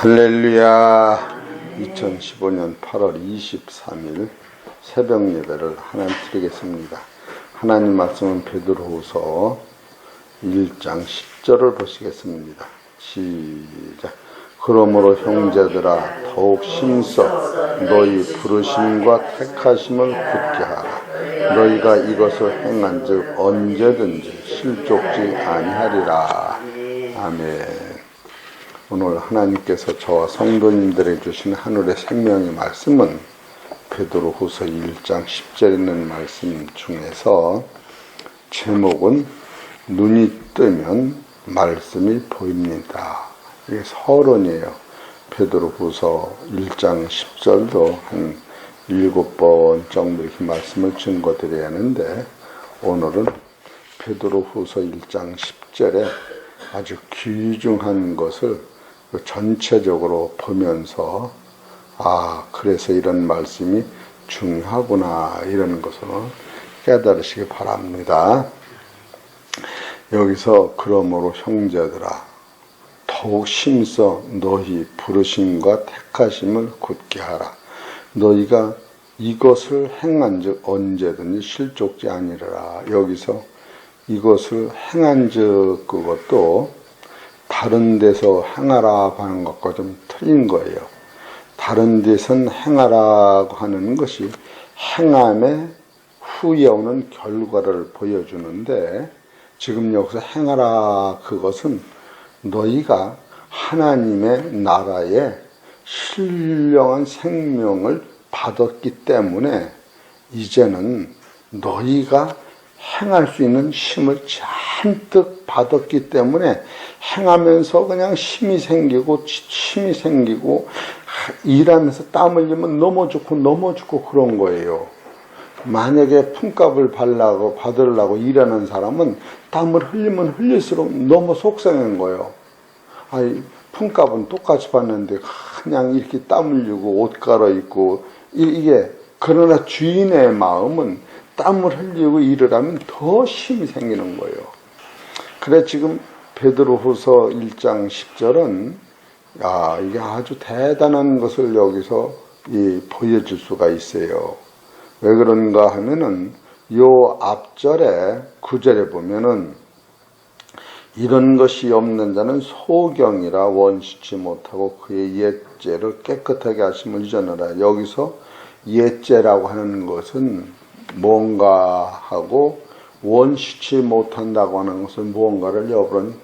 할렐루야. 2015년 8월 23일 새벽 예배를 하나님 드리겠습니다. 하나님 말씀은 베드로후서 1장 10절을 보시겠습니다. 시작. 그러므로 형제들아 더욱 힘써 너희 부르심과 택하심을 굳게 하라. 너희가 이것을 행한즉 언제든지 실족지 아니하리라. 아멘. 오늘 하나님께서 저와 성도님들에게 주신 하늘의 생명의 말씀은 베드로후서 1장 10절에 있는 말씀 중에서 제목은 눈이 뜨면 말씀이 보입니다. 이게 서론이에요. 베드로후서 1장 10절도 한 7번 정도 이렇게 말씀을 증거드려야 하는데, 오늘은 베드로후서 1장 10절에 아주 귀중한 것을 전체적으로 보면서 그래서 이런 말씀이 중요하구나, 이런 것을 깨달으시기 바랍니다. 여기서 그러므로 형제들아 더욱 힘써 너희 부르심과 택하심을 굳게 하라. 너희가 이것을 행한즉 언제든지 실족지 아니라. 여기서 이것을 행한즉, 그것도 다른 데서 행하라고 하는 것과 좀 틀린 거예요. 다른 데선 행하라고 하는 것이 행함의 후에 오는 결과를 보여주는데, 지금 여기서 행하라, 그것은 너희가 하나님의 나라에 신령한 생명을 받았기 때문에 이제는 너희가 행할 수 있는 힘을 잔뜩 받았기 때문에 행하면서 그냥 힘이 생기고 일하면서 땀 흘리면 넘어 죽고 그런 거예요. 만약에 품값을 받으려고 일하는 사람은 땀을 흘리면 흘릴수록 너무 속상한 거예요. 품값은 똑같이 받는데 그냥 이렇게 땀 흘리고 옷 갈아입고 이게, 그러나 주인의 마음은 땀을 흘리고 일을 하면 더 힘이 생기는 거예요. 그래 지금 베드로후서 1장 10절은 이게 아주 대단한 것을 여기서 보여줄 수가 있어요. 왜 그런가 하면은 요 앞절에 9절에 보면은 이런 것이 없는 자는 소경이라 원시치 못하고 그의 옛죄를 깨끗하게 하심을 잊어내라. 여기서 옛죄라고 하는 것은 뭔가 하고, 원시치 못한다고 하는 것은 무언가를 여러분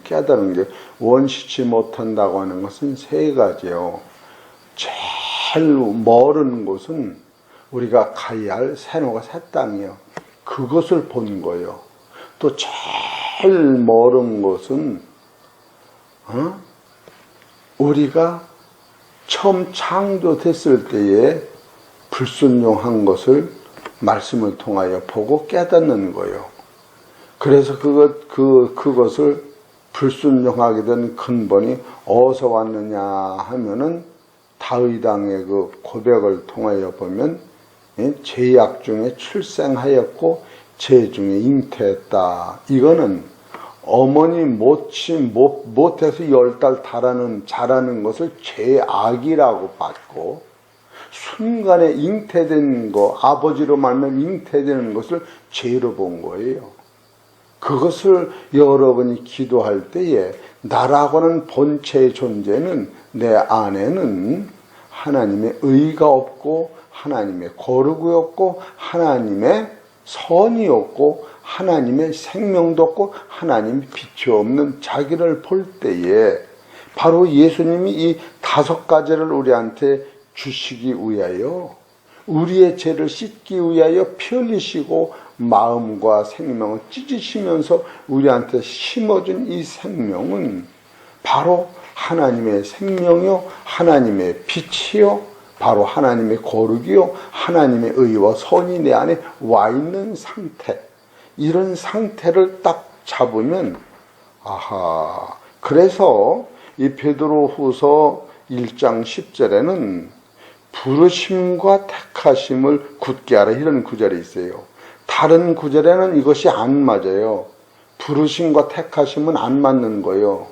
깨달은 게, 원시치 못한다고 하는 것은 세 가지예요. 제일 멀은 곳은 우리가 가야 할 세노가 새 땅이에요. 그것을 본 거예요. 또 제일 멀은 곳은 우리가 처음 창조됐을 때에 불순종한 것을 말씀을 통하여 보고 깨닫는 거예요. 그래서 그것을 불순종하게 된 근본이 어디서 왔느냐 하면은 다윗왕의 그 고백을 통하여 보면 죄악 중에 출생하였고 죄 중에 잉태했다. 이거는 어머니 못해서 10달 자라는 것을 죄악이라고 봤고, 순간에 잉태된 거, 아버지로 말하면 잉태되는 것을 죄로 본 거예요. 그것을 여러분이 기도할 때에 나라고 하는 본체의 존재는, 내 안에는 하나님의 의가 없고 하나님의 거룩이 없고 하나님의 선이 없고 하나님의 생명도 없고 하나님의 빛이 없는 자기를 볼 때에, 바로 예수님이 이 5가지를 우리한테 주시기 위하여, 우리의 죄를 씻기 위하여 피 흘리시고 마음과 생명을 찢으시면서 우리한테 심어준 이 생명은 바로 하나님의 생명이요, 하나님의 빛이요, 바로 하나님의 거룩이요, 하나님의 의와 선이 내 안에 와 있는 상태. 이런 상태를 딱 잡으면, 그래서 이 베드로후서 1장 10절에는 부르심과 택하심을 굳게 하라, 이런 구절이 있어요. 다른 구절에는 이것이 안 맞아요. 부르심과 택하심은 안 맞는 거예요.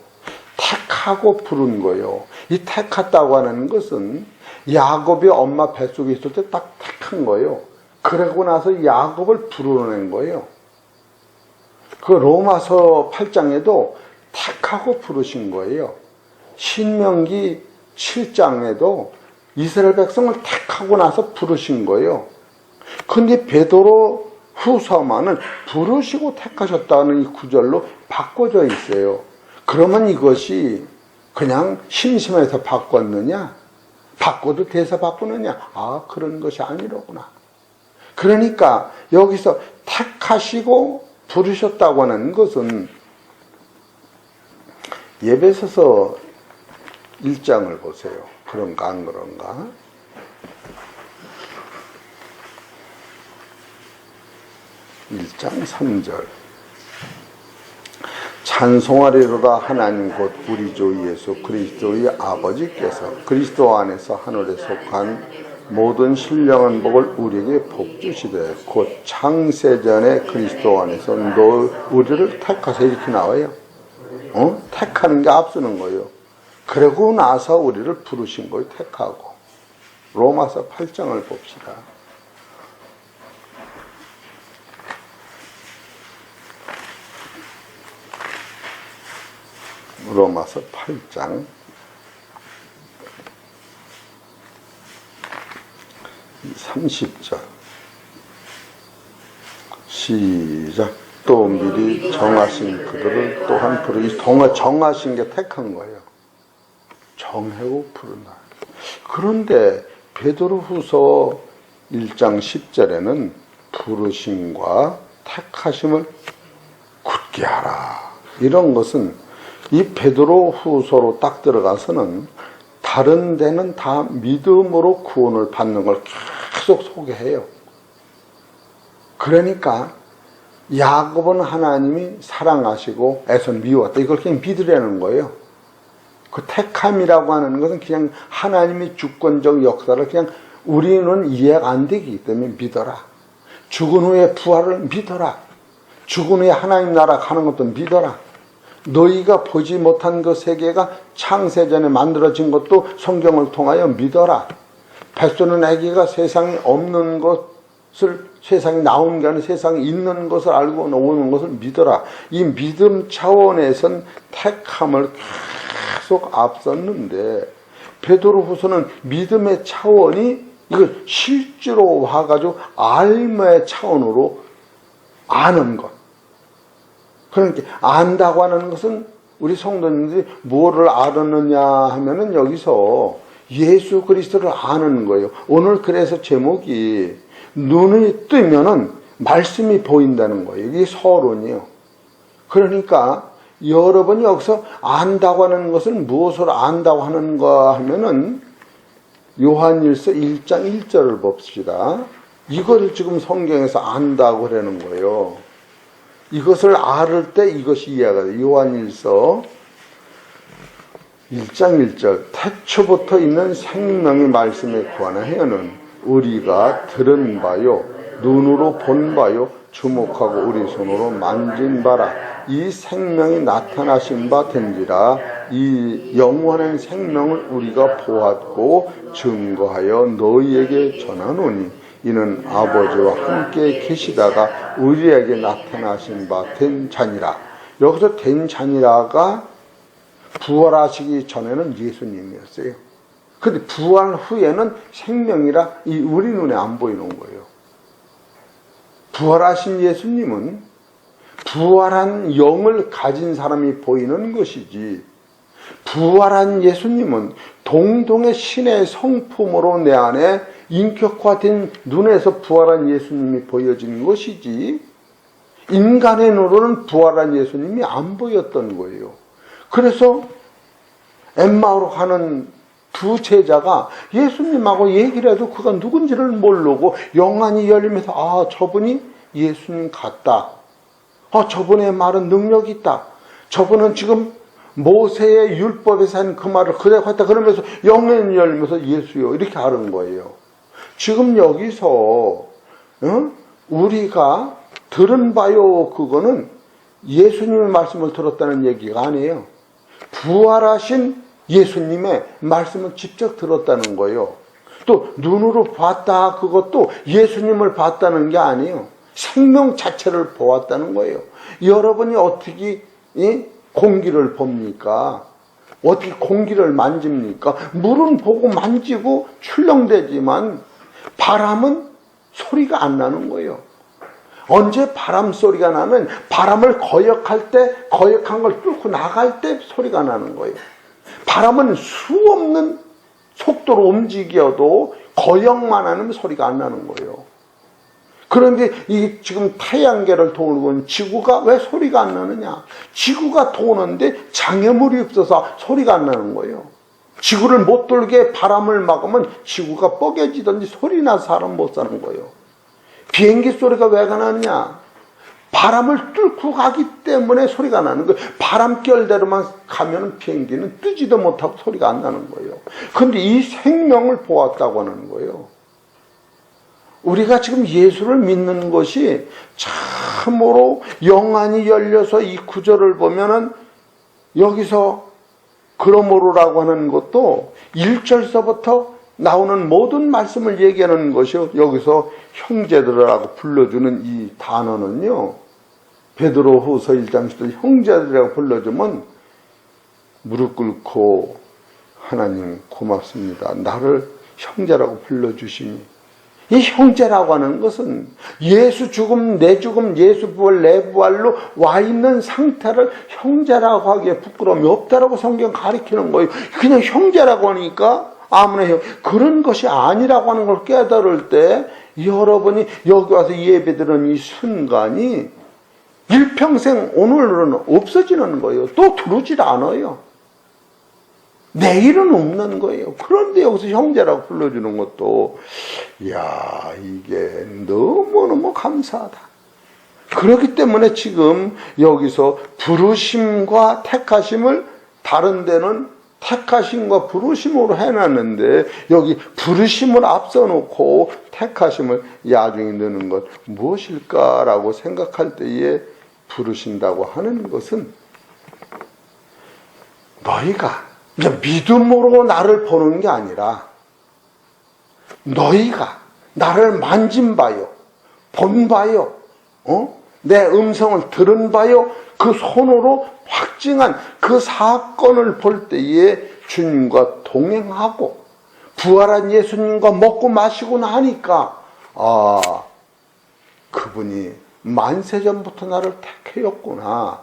택하고 부른 거예요. 이 택했다고 하는 것은 야곱이 엄마 뱃속에 있을 때 딱 택한 거예요. 그러고 나서 야곱을 부르는 거예요. 그 로마서 8장에도 택하고 부르신 거예요. 신명기 7장에도 이스라엘 백성을 택하고 나서 부르신 거예요. 근데 베드로 후서만은 부르시고 택하셨다는 이 구절로 바꿔져 있어요. 그러면 이것이 그냥 심심해서 바꿨느냐? 바꿔도 돼서 바꾸느냐? 아, 그런 것이 아니로구나. 그러니까 여기서 택하시고 부르셨다고 하는 것은 에베소서 1장을 보세요. 그런가 안 그런가? (1장 3절) 찬송하리로다 하나님 곧 우리 주 예수 그리스도의 아버지께서 그리스도 안에서 하늘에 속한 모든 신령한 복을 우리에게 복주시되 곧 창세전에 그리스도 안에서 우리를 택하사 이렇게 나와요. 택하는 게 앞서는 거예요. 그러고 나서 우리를 부르신 거예요. 택하고. 로마서 8장을 봅시다. 로마서 8장 30절 시작. 또 미리 정하신 그들을 또한 부르기. 정하신 게 택한 거예요. 정하고 부른다. 그런데 베드로후서 1장 10절에는 부르심과 택하심을 굳게 하라. 이런 것은 이 베드로후서로 딱 들어가서는 다른 데는 다 믿음으로 구원을 받는 걸 계속 소개해요. 그러니까 야곱은 하나님이 사랑하시고 애써 미웠다. 이걸 그냥 믿으라는 거예요. 그 택함이라고 하는 것은 그냥 하나님의 주권적 역사를 그냥 우리는 이해가 안 되기 때문에 믿어라. 죽은 후에 부활을 믿어라. 죽은 후에 하나님 나라 가는 것도 믿어라. 너희가 보지 못한 그 세계가 창세전에 만들어진 것도 성경을 통하여 믿어라. 뱃속에 아기가 세상에 없는 것을, 세상에 나온 게 아니라 세상에 있는 것을 알고 오는 것을 믿어라. 이 믿음 차원에선 택함을 계속 앞섰는데 베드로후서는 믿음의 차원이 이걸 실제로 와가지고 알마의 차원으로 아는 것. 그러니까 안다고 하는 것은 우리 성도님들이 뭐를 알았느냐 하면은 여기서 예수 그리스도를 아는 거예요. 오늘 그래서 제목이 눈이 뜨면은 말씀이 보인다는 거예요. 이게 서론이에요. 그러니까 여러분이 여기서 안다고 하는 것을 무엇을 안다고 하는가 하면은 요한일서 1장 1절을 봅시다. 이걸 지금 성경에서 안다고 하는 거예요. 이것을 알을 때 이것이 이해가 돼요. 요한일서 1장 1절 태초부터 있는 생명의 말씀에 관하여는 우리가 들은 바요 눈으로 본 바요 주목하고 우리 손으로 만진 바라 이 생명이 나타나신 바 된지라 이 영원한 생명을 우리가 보았고 증거하여 너희에게 전하노니 이는 아버지와 함께 계시다가 우리에게 나타나신 바 된 자니라. 여기서 된 자니라가 부활하시기 전에는 예수님이었어요. 근데 부활 후에는 생명이라 이 우리 눈에 안 보이는 거예요. 부활하신 예수님은 부활한 영을 가진 사람이 보이는 것이지, 부활한 예수님은 동동의 신의 성품으로 내 안에 인격화된 눈에서 부활한 예수님이 보여지는 것이지 인간의 눈으로는 부활한 예수님이 안 보였던 거예요. 그래서 엠마오로 가는 두 제자가 예수님하고 얘기를 해도 그가 누군지를 모르고 영안이 열리면서 아, 저분이 예수님 같다. 아, 저분의 말은 능력이 있다. 저분은 지금 모세의 율법에서 한 그 말을 그대로 했다. 그러면서 영안이 열리면서 예수요. 이렇게 하는 거예요. 지금 여기서 우리가 들은 바요 그거는 예수님의 말씀을 들었다는 얘기가 아니에요. 부활하신 예수님의 말씀을 직접 들었다는 거예요. 또 눈으로 봤다, 그것도 예수님을 봤다는 게 아니에요. 생명 자체를 보았다는 거예요. 여러분이 어떻게 공기를 봅니까? 어떻게 공기를 만집니까? 물은 보고 만지고 출렁대지만 바람은 소리가 안 나는 거예요. 언제 바람 소리가 나면 바람을 거역할 때, 거역한 걸 뚫고 나갈 때 소리가 나는 거예요. 바람은 수없는 속도로 움직여도 거역만 하면 소리가 안 나는 거예요. 그런데 이 지금 태양계를 돌고 있는 지구가 왜 소리가 안 나느냐? 지구가 도는데 장애물이 없어서 소리가 안 나는 거예요. 지구를 못 돌게 바람을 막으면 지구가 뻐개지든지 소리 나서 사람 못 사는 거예요. 비행기 소리가 왜 나느냐? 바람을 뚫고 가기 때문에 소리가 나는 거예요. 바람결대로만 가면 비행기는 뜨지도 못하고 소리가 안 나는 거예요. 그런데 이 생명을 보았다고 하는 거예요. 우리가 지금 예수를 믿는 것이 참으로 영안이 열려서 이 구절을 보면은 여기서 그러므로라고 하는 것도 1절서부터 나오는 모든 말씀을 얘기하는 것이요. 여기서 형제들이라고 불러주는 이 단어는요. 베드로후서 1장 10절 형제들이라고 불러주면 무릎 꿇고 하나님 고맙습니다. 나를 형제라고 불러주시니 이 형제라고 하는 것은 예수 죽음, 내 죽음, 예수 부활, 내 부활로 와 있는 상태를 형제라고 하기에 부끄러움이 없다라고 성경 가리키는 거예요. 그냥 형제라고 하니까 아무나 형 그런 것이 아니라고 하는 걸 깨달을 때 여러분이 여기 와서 예배드리는 이 순간이 일평생 오늘은 없어지는 거예요. 또 들어오질 않아요. 내일은 없는 거예요. 그런데 여기서 형제라고 불러주는 것도 이야 이게 너무너무 감사하다. 그렇기 때문에 지금 여기서 부르심과 택하심을 다른 데는 택하심과 부르심으로 해놨는데 여기 부르심을 앞서 놓고 택하심을 야중에 넣는 것 무엇일까라고 생각할 때에 부르신다고 하는 것은 너희가 이제 믿음으로 나를 보는 게 아니라 너희가 나를 만진 바요, 본 바요, 내 음성을 들은 바요, 그 손으로 확증한 그 사건을 볼 때에 주님과 동행하고 부활한 예수님과 먹고 마시고 나니까 그분이 만세전부터 나를 택하였구나.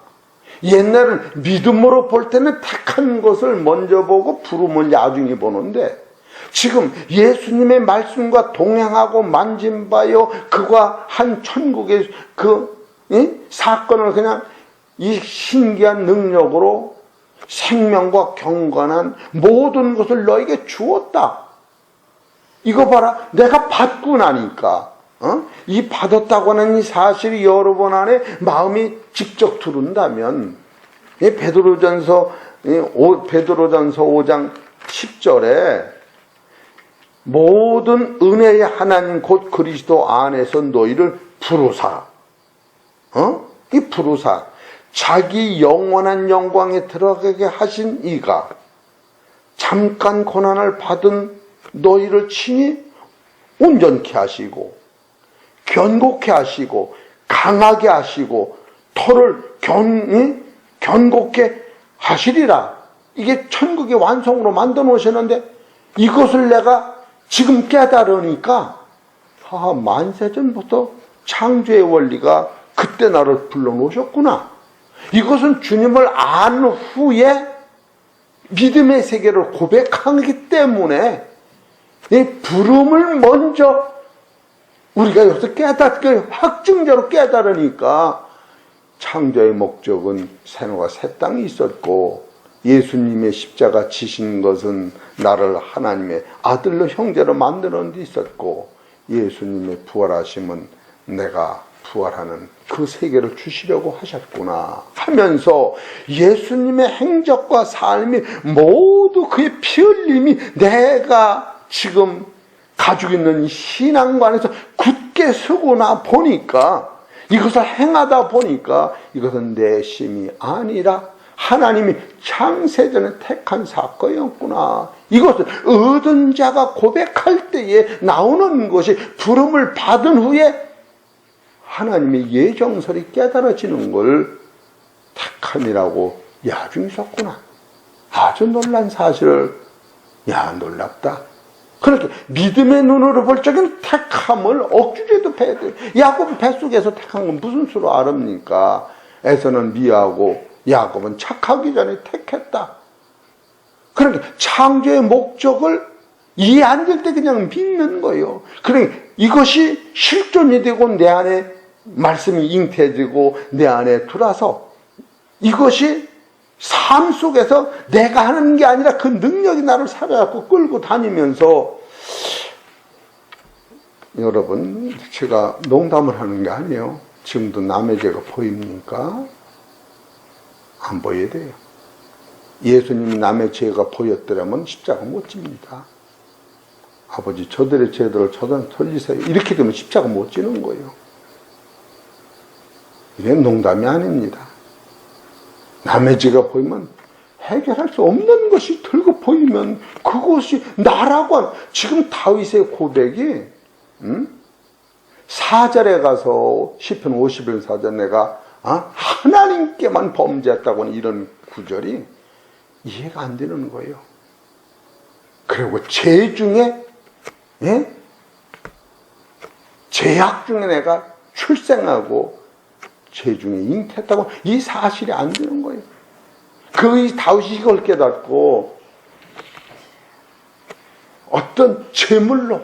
옛날은 믿음으로 볼 때는 택한 것을 먼저 보고 부름을 나중에 보는데 지금 예수님의 말씀과 동행하고 만진 바요 그가 한 천국의 사건을 그냥 이 신기한 능력으로 생명과 경건한 모든 것을 너에게 주었다. 이거 봐라 내가 받고 나니까 이 받았다고 하는 이 사실이 여러분 안에 마음이 직접 들은다면 베드로전서 5장 10절에 모든 은혜의 하나님 곧 그리스도 안에서 너희를 부르사 이 부르사 자기 영원한 영광에 들어가게 하신 이가 잠깐 고난을 받은 너희를 친히 온전케 하시고 견고케 하시고 강하게 하시고 터를 견고케 하시리라. 이게 천국의 완성으로 만들어 놓으셨는데 이것을 내가 지금 깨달으니까 만세전부터 창조의 원리가 그때 나를 불러놓으셨구나. 이것은 주님을 안 후에 믿음의 세계를 고백하기 때문에 이 부름을 먼저 우리가 여기서 깨닫게 확증적으로 깨달으니까 창조의 목적은 생과 새 땅이 있었고 예수님의 십자가 지신 것은 나를 하나님의 아들로 형제로 만드는 데 있었고 예수님의 부활하심은 내가 부활하는 그 세계를 주시려고 하셨구나 하면서 예수님의 행적과 삶이 모두 그의 피 흘림이 내가 지금 가지고 있는 신앙관에서 굳게 서고나 보니까 이것을 행하다 보니까 이것은 내 심이 아니라 하나님이 창세전에 택한 사건이었구나. 이것을 얻은 자가 고백할 때에 나오는 것이 부름을 받은 후에 하나님의 예정설이 깨달아지는 걸 택함이라고 야중이셨구나. 아주 놀란 사실을, 놀랍다. 그렇게 믿음의 눈으로 볼 적엔 택함을 억지로도 패야 돼요. 야곱은 뱃속에서 택한 건 무슨 수로 알합니까? 에서는 미하고 야곱은 착하기 전에 택했다. 그러니까 창조의 목적을 이해 안 될 때 그냥 믿는 거예요. 그러니까 이것이 실존이 되고 내 안에 말씀이 잉태되고 내 안에 들어와서 이것이 삶 속에서 내가 하는 게 아니라 그 능력이 나를 살아갖고 끌고 다니면서, 여러분, 제가 농담을 하는 게 아니에요. 지금도 남의 죄가 보입니까? 안 보여야 돼요. 예수님이 남의 죄가 보였더라면 십자가 못 집니다. 아버지, 저들의 죄들을 저들은 돌리세요. 이렇게 되면 십자가 못 지는 거예요. 이건 농담이 아닙니다. 남의 죄가 보이면 해결할 수 없는 것이 들고 보이면 그것이 나라고 하는, 지금 다윗의 고백이 4절에 가서 시편 51 4절 내가 하나님께만 범죄했다고 하는 이런 구절이 이해가 안 되는 거예요. 그리고 죄 중에, 죄악 중에 내가 출생하고 죄 중에 잉태했다고, 이 사실이 안 되는 거예요. 그 다윗이 이걸 깨닫고 어떤 제물로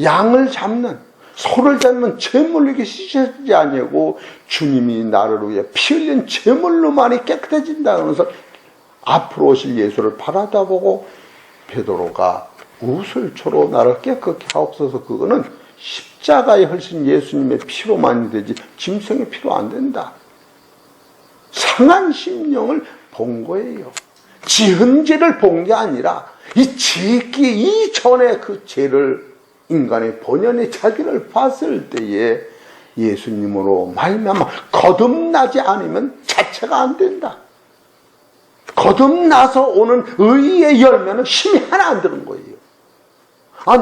양을 잡는, 소를 잡는 제물로 이게 씻어지지 아니고 주님이 나를 위해 피 흘린 제물로만이 깨끗해진다 그러면서 앞으로 오실 예수를 바라다보고 베드로가 우슬초로 나를 깨끗게 하옵소서, 그거는 십자가에 흘신 예수님의 피로만이 되지 짐승의 피로 안 된다. 상한 심령을 본 거예요. 지은 죄를 본 게 아니라 이 짓기 이전에 그 죄를, 인간의 본연의 자기를 봤을 때에 예수님으로 말미암아 거듭나지 않으면 자체가 안 된다. 거듭나서 오는 의의 열매는 힘이 하나 안 드는 거예요.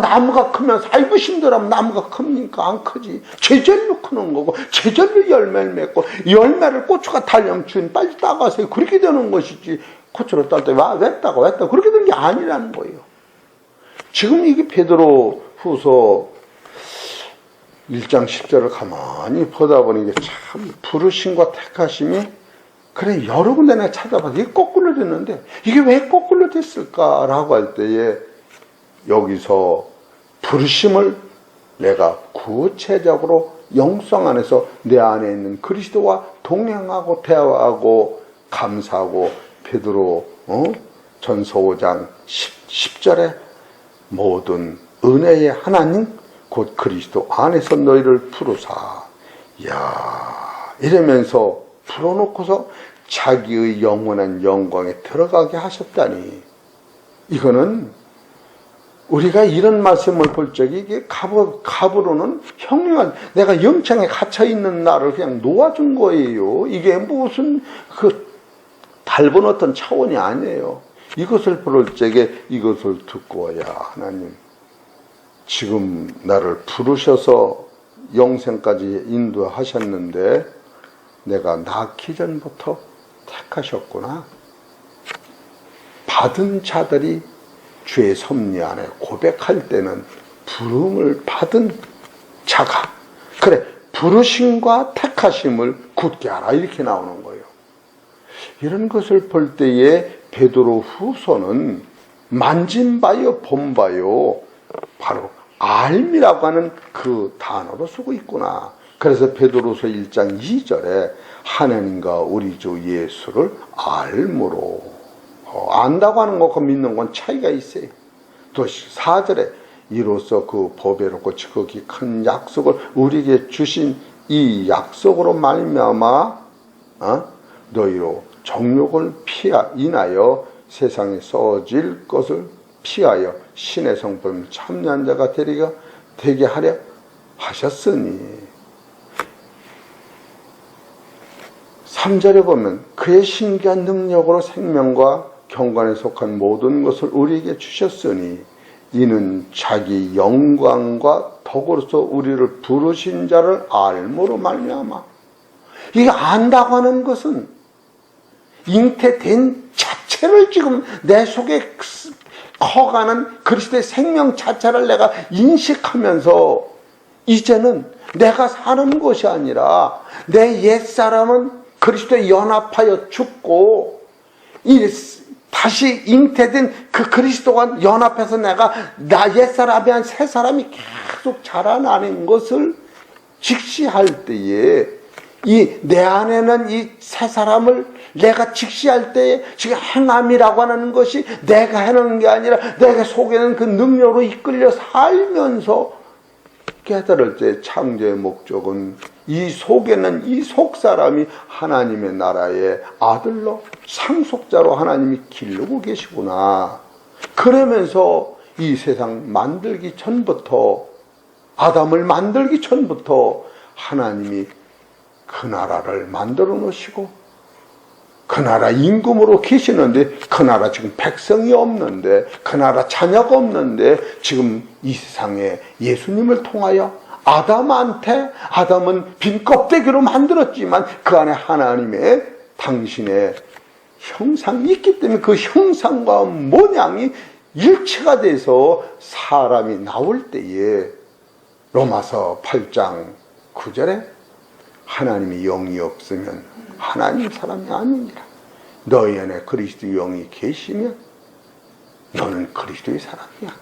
나무가 크면서 아이고 힘들어하면 나무가 큽니까? 안 크지. 제절로 크는 거고 제절로 열매를 맺고, 열매를 고추가 달려면 주인 빨리 따가세요. 그렇게 되는 것이지, 고추를 딸 때 왜 따가 그렇게 되는 게 아니라는 거예요. 지금 이게 베드로 후서 1장 10절을 가만히 보다 보니 이게 참 부르심과 택하심이, 그래 여러 군데 내가 찾아봐서 이게 거꾸로 됐는데 이게 왜 거꾸로 됐을까라고 할 때에 여기서 부르심을 내가 구체적으로 영성 안에서 내 안에 있는 그리스도와 동행하고 대화하고 감사하고, 베드로 전서 5장 10절에 모든 은혜의 하나님 곧 그리스도 안에서 너희를 부르사, 이러면서 풀어놓고서 자기의 영원한 영광에 들어가게 하셨다니, 이거는 우리가 이런 말씀을 볼 적에 이게 갑으로는 형님한 내가 영창에 갇혀있는 나를 그냥 놓아준 거예요. 이게 무슨 밟은 어떤 차원이 아니에요. 이것을 볼 적에 이것을 듣고, 하나님 지금 나를 부르셔서 영생까지 인도하셨는데 내가 낳기 전부터 택하셨구나. 받은 자들이 주의 섭리 안에 고백할 때는 부름을 받은 자가, 그래 부르심과 택하심을 굳게 알아, 이렇게 나오는 거예요. 이런 것을 볼 때에 베드로 후서는 만진 바요 본 바요 바로 알미라고 하는 그 단어로 쓰고 있구나. 그래서 베드로서 1장 2절에 하나님과 우리 주 예수를 알므로, 안다고 하는 것과 믿는 건 차이가 있어요. 또 4절에 이로써 그 보배롭고 지극히 큰 약속을 우리에게 주신 이 약속으로 말미암아 너희로 정욕을 인하여 세상에 써질 것을 피하여 신의 성품 참여한 자가 되게 하려 하셨으니, 3절에 보면 그의 신기한 능력으로 생명과 경건에 속한 모든 것을 우리에게 주셨으니 이는 자기 영광과 덕으로서 우리를 부르신 자를 알므로 말미암아. 이게 안다고 하는 것은 잉태된 자체를 지금 내 속에 커가는 그리스도의 생명 자체를 내가 인식하면서 이제는 내가 사는 것이 아니라 내 옛사람은 그리스도에 연합하여 죽고 다시 잉태된 그 그리스도와 연합해서 내가 나 옛사람이 한 새 사람이 계속 자라나는 것을 직시할 때에 이 내 안에는 이 새 사람을 내가 직시할 때에 지금 행함이라고 하는 것이 내가 해놓은 게 아니라 내가 속에는 그 능력으로 이끌려 살면서 깨달을 때 창조의 목적은 이 속에는 이 속사람이 하나님의 나라의 아들로 상속자로 하나님이 기르고 계시구나. 그러면서 이 세상 만들기 전부터 아담을 만들기 전부터 하나님이 그 나라를 만들어 놓으시고 그 나라 임금으로 계시는데 그 나라 지금 백성이 없는데 그 나라 자녀가 없는데 지금 이 세상에 예수님을 통하여 아담은 빈 껍데기로 만들었지만 그 안에 하나님의 당신의 형상이 있기 때문에 그 형상과 모양이 일체가 돼서 사람이 나올 때에 로마서 8장 9절에 하나님의 영이 없으면 하나님 사람이 아니니라. 너희 안에 그리스도 영이 계시면 너는 그리스도의 사람이야.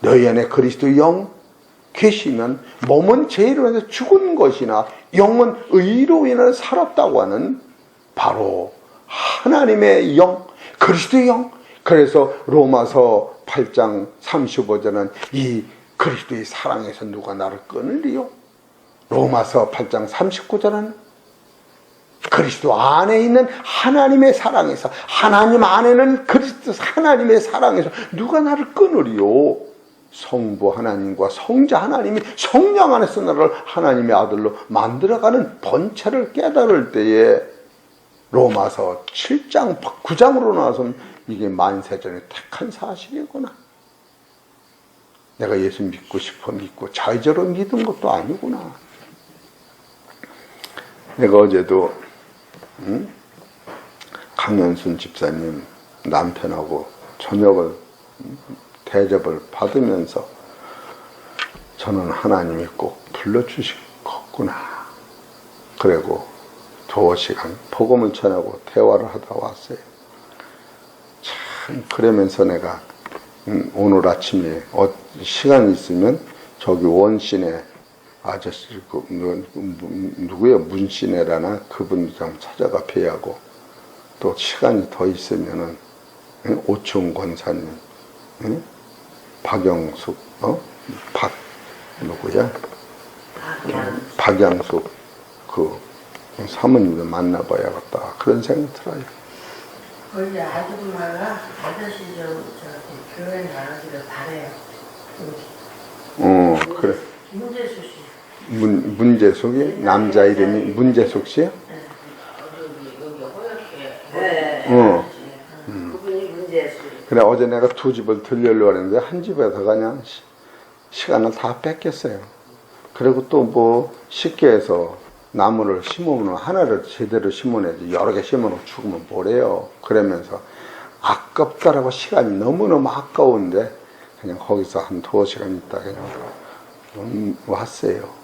너희 안에 그리스도 영 계시면 몸은 죄로 인해서 죽은 것이나 영은 의로 인해서 살았다고 하는 바로 하나님의 영, 그리스도의 영. 그래서 로마서 8장 35절은 이 그리스도의 사랑에서 누가 나를 끊으리요? 로마서 8장 39절은 그리스도 안에 있는 하나님의 사랑에서 하나님 안에는 그리스도 하나님의 사랑에서 누가 나를 끊으리요? 성부 하나님과 성자 하나님이 성령 안에서 나를 하나님의 아들로 만들어가는 본체를 깨달을 때에 로마서 7장 9장으로 나와서는 이게 만세전에 택한 사실이구나. 내가 예수 믿고 싶어 믿고 자의적으로 믿은 것도 아니구나. 내가 어제도 강현순 집사님 남편하고 저녁을 대접을 받으면서 저는 하나님이 꼭 불러주시겠구나. 그리고 2시간 복음을 전하고 대화를 하다 왔어요. 참 그러면서 내가 오늘 아침에 시간 있으면 저기 원시내 아저씨 누구예요? 문시내라나 그분 좀 찾아가 뵈하고 또 시간이 더 있으면은 오충 권사님, 박영숙, 누구야? 박양숙 그 사모님도 만나봐야겠다 그런 생각 들어요. 거기 아줌마가 아저씨 좀 교회 나가기를 바래요. 그래. 문재수 씨. 문재숙이 남자 이름이 문재숙 씨요? 여기 허옇게. 그분이 문재수. 그래 어제 내가 2집을 들려려고 했는데 한 집에서 그냥 시간을 다 뺏겼어요. 그리고 또 뭐 쉽게 해서 나무를 심으면 하나를 제대로 심어내지 여러 개 심어놓고 죽으면 뭐래요. 그러면서 아깝다라고 시간이 너무너무 아까운데 그냥 거기서 한 2시간 있다 그냥 왔어요.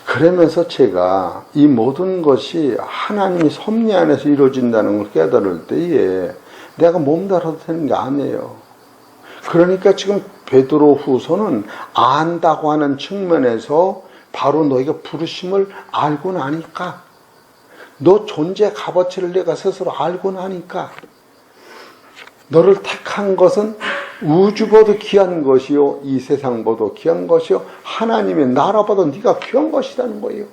그러면서 제가 이 모든 것이 하나님이 섭리 안에서 이루어진다는 걸 깨달을 때에 내가 몸달아도 되는 게 아니에요. 그러니까 지금 베드로 후서는 안다고 하는 측면에서 바로 너희가 부르심을 알고 나니까 너 존재 값어치를 내가 스스로 알고 나니까 너를 택한 것은 우주보다 귀한 것이요 이 세상보다 귀한 것이요 하나님의 나라보다 네가 귀한 것이라는 거예요.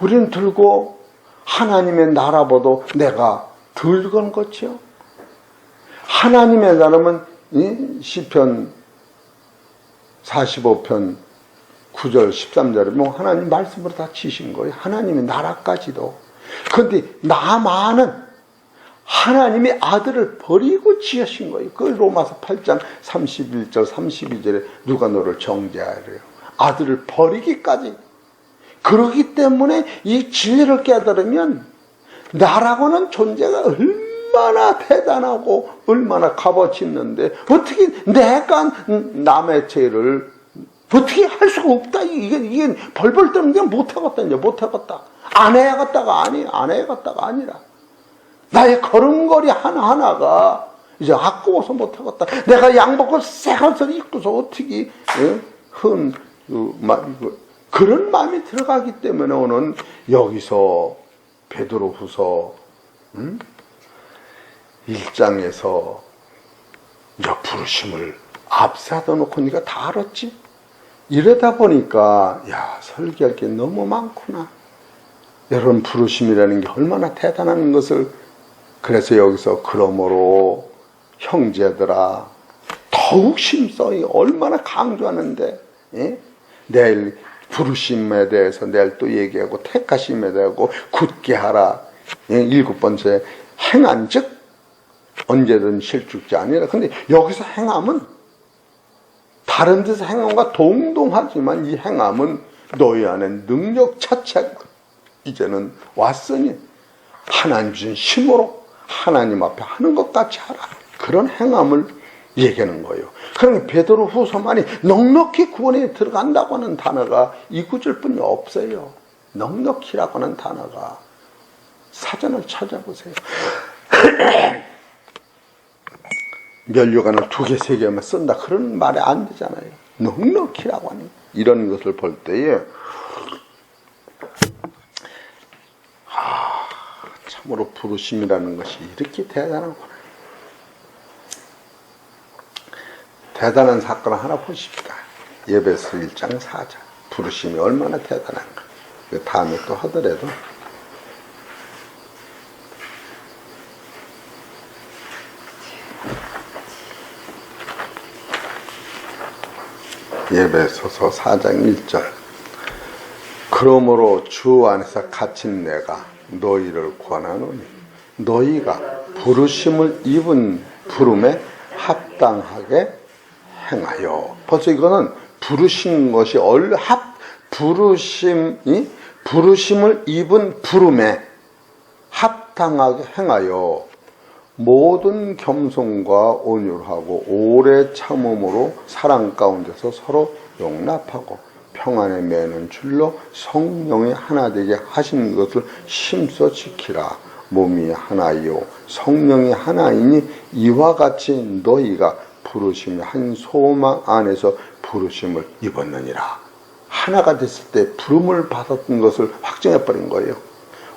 우리는 들고 하나님의 나라보다 내가 덜 건 것이요. 하나님의 나라면 시편 45편 9절 13절에 뭐 하나님 말씀으로 다 치신 거예요. 하나님의 나라까지도 그런데 나만은 하나님이 아들을 버리고 지으신 거예요. 그 로마서 8장 31절 32절에 누가 너를 정죄하래요. 아들을 버리기까지. 그러기 때문에 이 진리를 깨달으면 나라고는 존재가 얼마나 대단하고 얼마나 값어치 있는데 어떻게 내가 남의 죄를 어떻게 할 수가 없다. 이게 벌벌 떠는 게 못하겠다. 이제 못하겠다. 안 해야겠다가 안 해야겠다가 아니라 나의 걸음걸이 하나하나가 이제 아까워서 못하겠다. 내가 양복을 새것을 입고서 어떻게 그런 마음이 들어가기 때문에 오늘 여기서 베드로후서 1장에서 이제 부르심을 앞세워 놓고 네가 다 알았지? 이러다 보니까 야, 설교할 게 너무 많구나. 여러분, 부르심이라는 게 얼마나 대단한 것을, 그래서 여기서 그러므로 형제들아 더욱 심성이 얼마나 강조하는데, 예? 내일 부르심에 대해서 내일 또 얘기하고 택하심에 대해서 굳게 하라. 예? 7번째 행한즉 언제든 실축지 아니라. 근데 여기서 행함은 다른 데서 행함과 동동하지만 이 행함은 너희 안에 능력 자체가 이제는 왔으니 하나님 주신 힘으로 하나님 앞에 하는 것 같이 하라. 그런 행함을 얘기하는 거예요. 그러니까 베드로 후서만이 넉넉히 구원에 들어간다고 하는 단어가 이 구절뿐이 없어요. 넉넉히라고 하는 단어가 사전을 찾아보세요. 면류관을 2개, 3개만 쓴다. 그런 말이 안 되잖아요. 넉넉히라고 하는 이런 것을 볼 때에 참으로 부르심이라는 것이 이렇게 대단하구나. 대단한 사건 하나 보십시다. 에베소 1장 4절. 부르심이 얼마나 대단한가. 다음에 또 하더라도 에베소서 4장 1절. 그러므로 주 안에서 갇힌 내가 너희를 권하노니 너희가 부르심을 입은 부름에 합당하게 행하여. 벌써 이거는 부르신 것이 부르심을 입은 부름에 합당하게 행하여 모든 겸손과 온유하고 오래 참음으로 사랑 가운데서 서로 용납하고 평안에 매는 줄로 성령이 하나 되게 하신 것을 심써 지키라. 몸이 하나이요 성령이 하나이니 이와 같이 너희가 부르심의 한 소망 안에서 부르심을 입었느니라. 하나가 됐을 때 부름을 받았던 것을 확정해버린 거예요.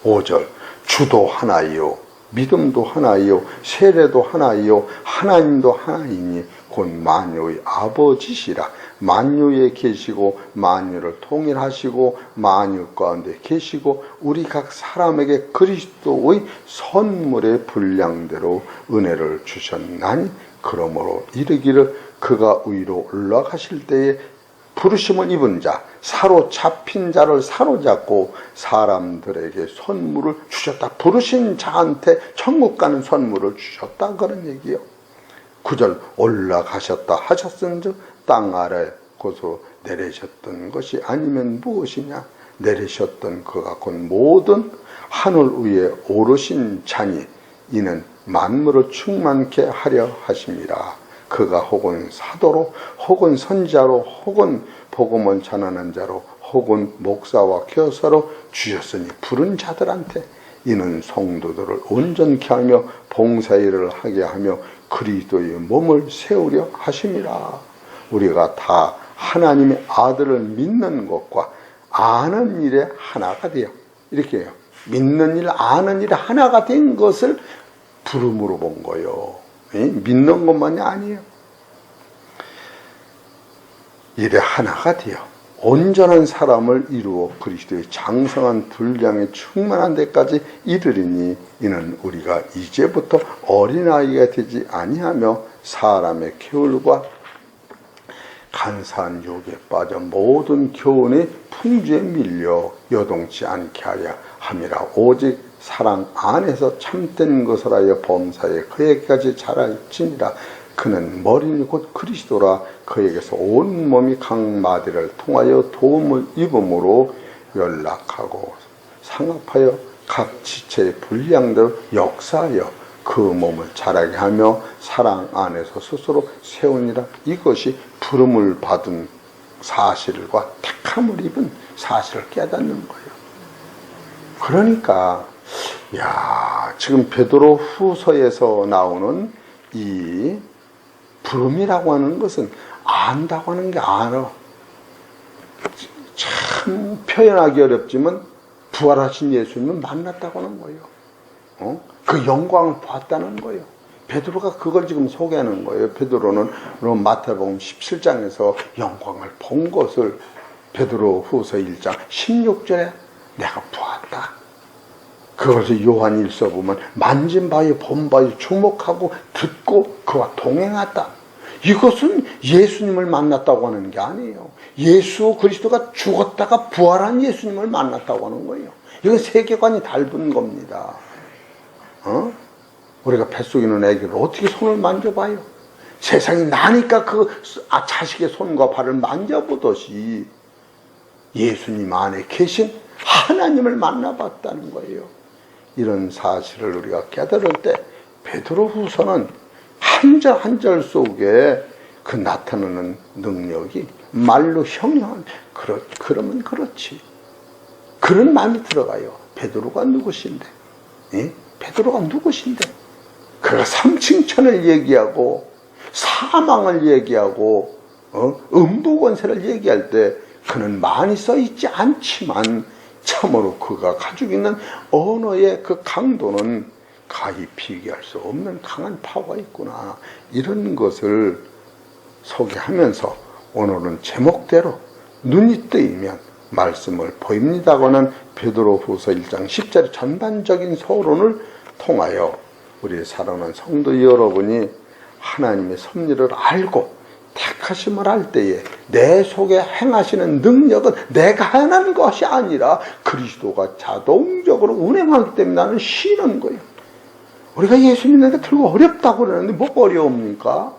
5절. 주도 하나이요 믿음도 하나이요 세례도 하나이요 하나님도 하나이니 곧 만유의 아버지시라. 만유에 계시고 만유를 통일하시고 만유 가운데 계시고 우리 각 사람에게 그리스도의 선물의 분량대로 은혜를 주셨나니 그러므로 이르기를 그가 위로 올라가실 때에 부르심을 입은 자 사로잡힌 자를 사로잡고 사람들에게 선물을 주셨다. 부르신 자한테 천국 가는 선물을 주셨다. 그런 얘기요. 9절. 올라가셨다 하셨은즉 땅 아래 고소 내리셨던 것이 아니면 무엇이냐. 내리셨던 그가 곧 모든 하늘 위에 오르신 자니 이는 만물을 충만케 하려 하심이라. 그가 혹은 사도로 혹은 선지자로 혹은 복음을 전하는 자로 혹은 목사와 교사로 주셨으니 부른 자들한테 이는 성도들을 온전케 하며 봉사일을 하게 하며 그리스도의 몸을 세우려 하심이라. 우리가 다 하나님의 아들을 믿는 것과 아는 일에 하나가 되어 이렇게 해요. 믿는 일 아는 일에 하나가 된 것을 부름으로 본 거예요. 믿는 것만이 아니에요. 일에 하나가 되어 온전한 사람을 이루어 그리스도의 장성한 분량에 충만한 데까지 이르리니 이는 우리가 이제부터 어린아이가 되지 아니하며 사람의 계율과 간사한 유혹에 빠져 모든 교훈의 풍주에 밀려 여동치 않게 하려 함이라. 오직 사랑 안에서 참된 것을 하여 범사에 그에게까지 자랄지니라. 그는 머리니 곧 그리스도라. 그에게서 온 몸이 각 마디를 통하여 도움을 입음으로 연락하고 상합하여 각 지체의 분량대로 역사하여 그 몸을 자라게 하며 사랑 안에서 스스로 세우니라. 이것이 부름을 받은 사실과 택함을 입은 사실을 깨닫는 거예요. 그러니까 지금 베드로 후서에서 나오는 이 부름이라고 하는 것은 안다고 하는 게 알아. 참 표현하기 어렵지만 부활하신 예수님을 만났다고 하는 거예요. 그 영광을 봤다는 거예요. 베드로가 그걸 지금 소개하는 거예요. 베드로는 마태복음 17장에서 영광을 본 것을 베드로 후서 1장 16절에 내가 보았다. 그것을 요한 1서 보면 만진 바에 본 바에 주목하고 듣고 그와 동행하다. 이것은 예수님을 만났다고 하는 게 아니에요. 예수 그리스도가 죽었다가 부활한 예수님을 만났다고 하는 거예요. 이건 세계관이 다른 겁니다. 우리가 뱃속에 있는 애기를 어떻게 손을 만져봐요? 세상이 나니까 그 자식의 손과 발을 만져보듯이 예수님 안에 계신 하나님을 만나봤다는 거예요. 이런 사실을 우리가 깨달을 때 베드로 후서는 한 절 한 절 속에 그 나타나는 능력이 말로 형용한 그러면 그렇지. 그런 마음이 들어가요. 베드로가 누구신데? 베드로가 누구신데? 그가 삼층천을 얘기하고 사망을 얘기하고 음부권세를 얘기할 때 그는 많이 써있지 않지만 참으로 그가 가지고 있는 언어의 그 강도는 가히 비교할 수 없는 강한 파워가 있구나. 이런 것을 소개하면서 오늘은 제목대로 눈이 뜨이면 말씀을 보입니다고는 베드로후서 1장 10절의 전반적인 서론을 통하여 우리 사랑하는 성도 여러분이 하나님의 섭리를 알고 택하심을 할 때에 내 속에 행하시는 능력은 내가 하는 것이 아니라 그리스도가 자동적으로 운행하기 때문에 나는 쉬는 거예요. 우리가 예수 믿는 게 들고 어렵다고 그러는데 뭐가 어려웁니까?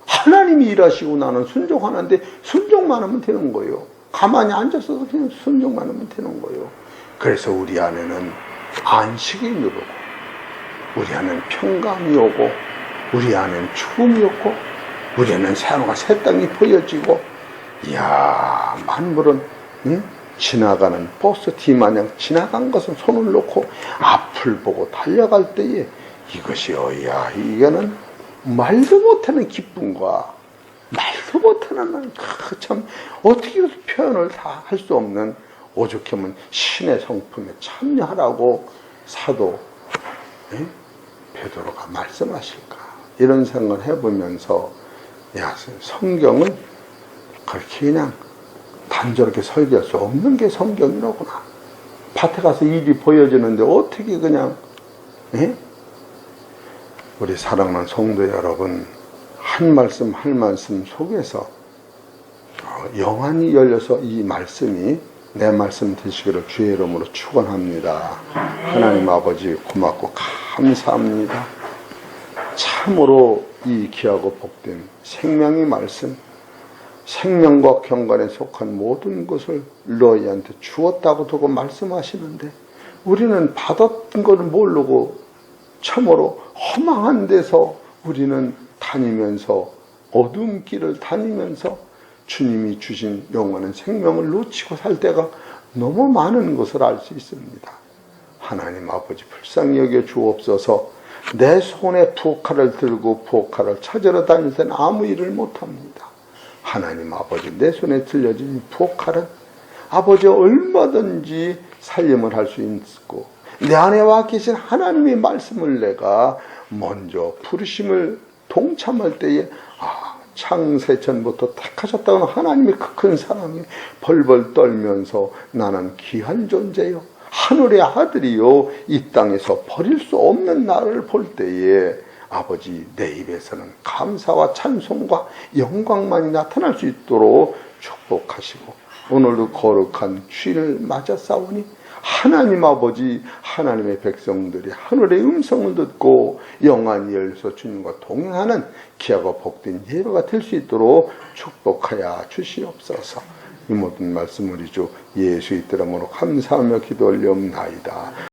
하나님이 일하시고 나는 순종하는데 순종만 하면 되는 거예요. 가만히 앉아서도 그냥 순종만 하면 되는 거예요. 그래서 우리 안에는 안식이 누르고 우리 안에는 평강이 오고 우리 안에는 추움이 오고 우리 안에는 새하늘과 새 땅이 보여지고 이야 만물은 지나가는 버스 뒤마냥 지나간 것은 손을 놓고 앞을 보고 달려갈 때에 이것이 이거는 말도 못하는 기쁨과 말도 못하는 참 어떻게 표현을 다 할 수 없는 오죽하면 신의 성품에 참여하라고 사도 베드로가 말씀하실까 이런 생각을 해보면서 성경은 그렇게 그냥 단조롭게 설계할 수 없는 게 성경이로구나. 밭에 가서 일이 보여지는데 어떻게 그냥 우리 사랑하는 성도 여러분 한 말씀 한 말씀 속에서 영안이 열려서 이 말씀이 내 말씀 되시기를 주의 이름으로 축원합니다. 하나님 아버지 고맙고 감사합니다. 참으로 이 귀하고 복된 생명의 말씀 생명과 경건에 속한 모든 것을 너희한테 주었다고 두고 말씀하시는데 우리는 받았던 것을 모르고 참으로 허망한 데서 우리는 다니면서 어두운 길을 다니면서 주님이 주신 영원한 생명을 놓치고 살 때가 너무 많은 것을 알 수 있습니다. 하나님 아버지 불쌍히 여겨 주옵소서. 내 손에 부엌칼을 들고 부엌칼을 찾으러 다닐 때는 아무 일을 못합니다. 하나님 아버지 내 손에 들려진 부엌칼은 아버지 얼마든지 살림을 할 수 있고 내 안에 와 계신 하나님의 말씀을 내가 먼저 부르심을 동참할 때에 창세 전부터 택하셨다는 하나님의 그 큰 사랑이 벌벌 떨면서 나는 귀한 존재요 하늘의 아들이요 이 땅에서 버릴 수 없는 나를 볼 때에 아버지 내 입에서는 감사와 찬송과 영광만이 나타날 수 있도록 축복하시고 오늘도 거룩한 주일을 맞아 싸우니 하나님 아버지, 하나님의 백성들이 하늘의 음성을 듣고 영안이 열려서 주님과 동행하는 귀하고 복된 예배가 될 수 있도록 축복하여 주시옵소서. 이 모든 말씀 우리 주 예수의 이름으로 감사하며 기도 올리옵나이다.